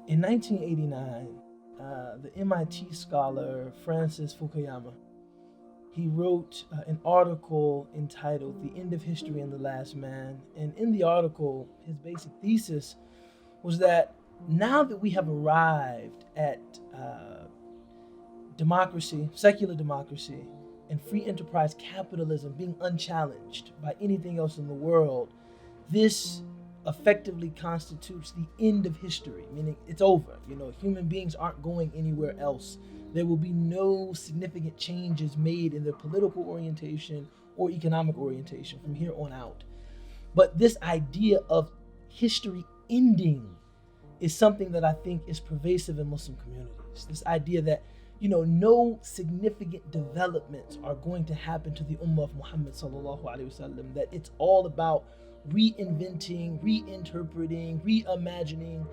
In 1989, the MIT scholar Francis Fukuyama, he wrote an article entitled "The End of History and the Last Man." And in the article, his basic thesis was that now that we have arrived at democracy, secular democracy, and free enterprise capitalism being unchallenged by anything else in the world, this effectively constitutes the end of history, meaning it's over. Human beings aren't going anywhere else. There will be no significant changes made in their political orientation or economic orientation from here on out. But this idea of history ending is something that I think is pervasive in Muslim communities. This idea that no significant developments are going to happen to the Ummah of Muhammad sallallahu alaihi wasallam. That it's all about reinventing, reinterpreting, reimagining.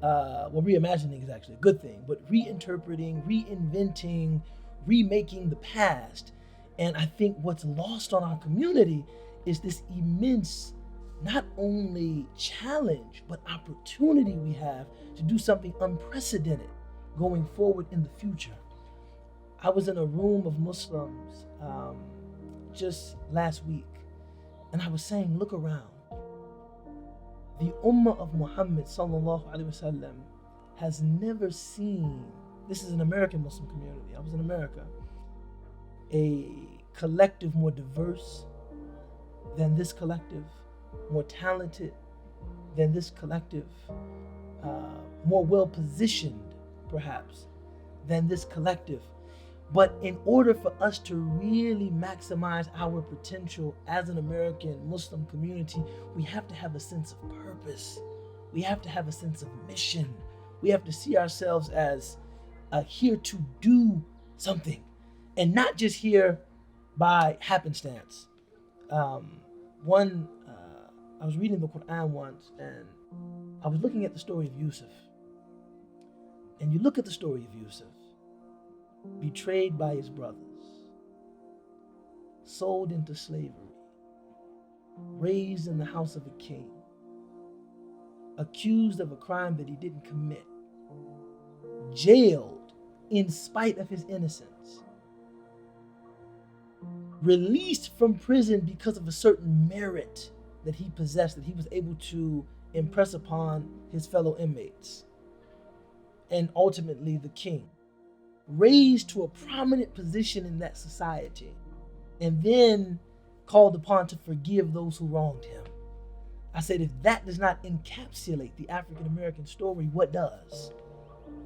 Reimagining is actually a good thing, but reinterpreting, reinventing, remaking the past. And I think what's lost on our community is this immense, not only challenge, but opportunity we have to do something unprecedented going forward in the future. I was in a room of Muslims just last week, and I was saying, look around. The Ummah of Muhammad sallallahu alaihi wasallam has never seen, this is an American Muslim community, I was in America, a collective more diverse than this collective, more talented than this collective, more well positioned perhaps than this collective. But in order for us to really maximize our potential as an American Muslim community, we have to have a sense of purpose. We have to have a sense of mission. We have to see ourselves as here to do something, and not just here by happenstance. I was reading the Quran once, and I was looking at the story of Yusuf. And you look at the story of Yusuf, betrayed by his brothers, sold into slavery, raised in the house of a king, accused of a crime that he didn't commit, jailed in spite of his innocence, released from prison because of a certain merit that he possessed, that he was able to impress upon his fellow inmates, and ultimately the king, raised to a prominent position in that society, and then called upon to forgive those who wronged him. I said, if that does not encapsulate the African American story, what does?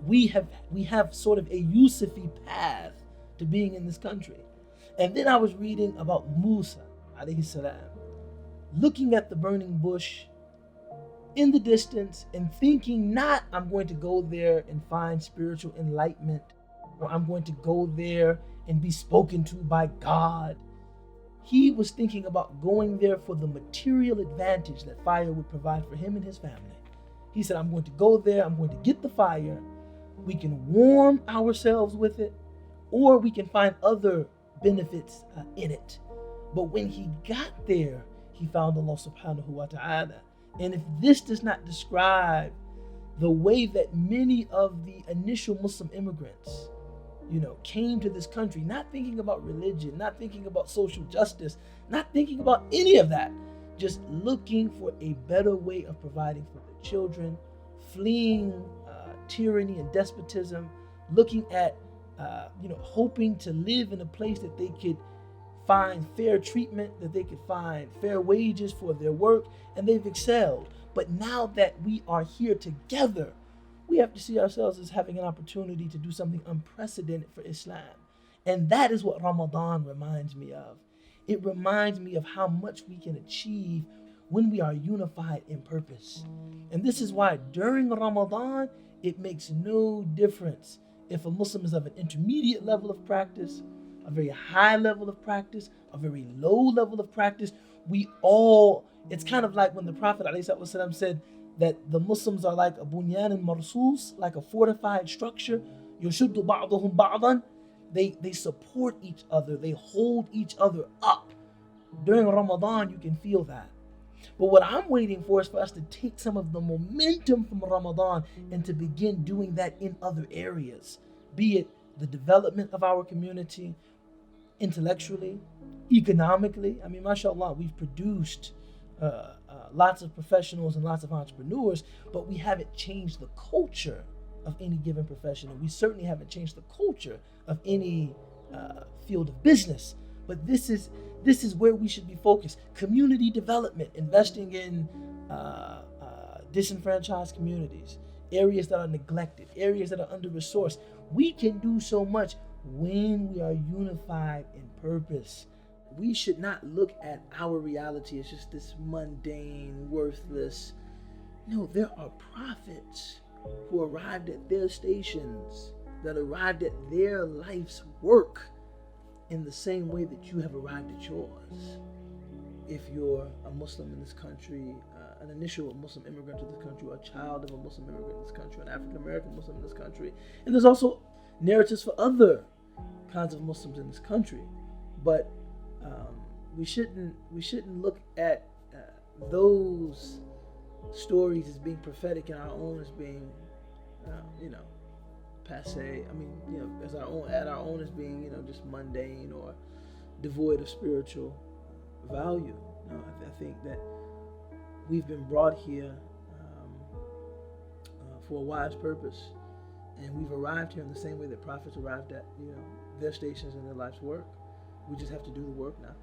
We have sort of a Yusufi path to being in this country. And then I was reading about Musa alayhi salam, looking at the burning bush in the distance and thinking, not I'm going to go there and find spiritual enlightenment, or I'm going to go there and be spoken to by God. He was thinking about going there for the material advantage that fire would provide for him and his family. He said, I'm going to go there, I'm going to get the fire. We can warm ourselves with it, or we can find other benefits in it. But when he got there, he found Allah subhanahu wa ta'ala. And if this does not describe the way that many of the initial Muslim immigrants, came to this country, not thinking about religion, not thinking about social justice, not thinking about any of that, just looking for a better way of providing for their children, fleeing tyranny and despotism, looking at, hoping to live in a place that they could find fair treatment, that they could find fair wages for their work, and they've excelled. But now that we are here together, we have to see ourselves as having an opportunity to do something unprecedented for Islam. And that is what Ramadan reminds me of. It reminds me of how much we can achieve when we are unified in purpose. And this is why during Ramadan, it makes no difference if a Muslim is of an intermediate level of practice, a very high level of practice, a very low level of practice. It's kind of like when the Prophet ﷺ said that the Muslims are like a bunyan and marsus, like a fortified structure. Yushuddu ba'duhum ba'dan. They support each other. They hold each other up. During Ramadan, you can feel that. But what I'm waiting for is for us to take some of the momentum from Ramadan and to begin doing that in other areas, be it the development of our community, intellectually, economically. I mean, mashallah, we've produced lots of professionals and lots of entrepreneurs, but we haven't changed the culture of any given profession. And we certainly haven't changed the culture of any field of business. But this is where we should be focused. Community development, investing in disenfranchised communities, areas that are neglected, areas that are under-resourced. We can do so much when we are unified in purpose. We should not look at our reality as just this mundane, worthless. No, there are prophets who arrived at their stations, that arrived at their life's work in the same way that you have arrived at yours. If you're a Muslim in this country, an initial Muslim immigrant to this country, or a child of a Muslim immigrant in this country, an African American Muslim in this country, and there's also narratives for other kinds of Muslims in this country, but we shouldn't look at those stories as being prophetic and our own as being, passe. I mean, as our own as being, just mundane or devoid of spiritual value. No, I think that we've been brought here for a wise purpose, and we've arrived here in the same way that prophets arrived at, their stations and their life's work. We just have to do the work now.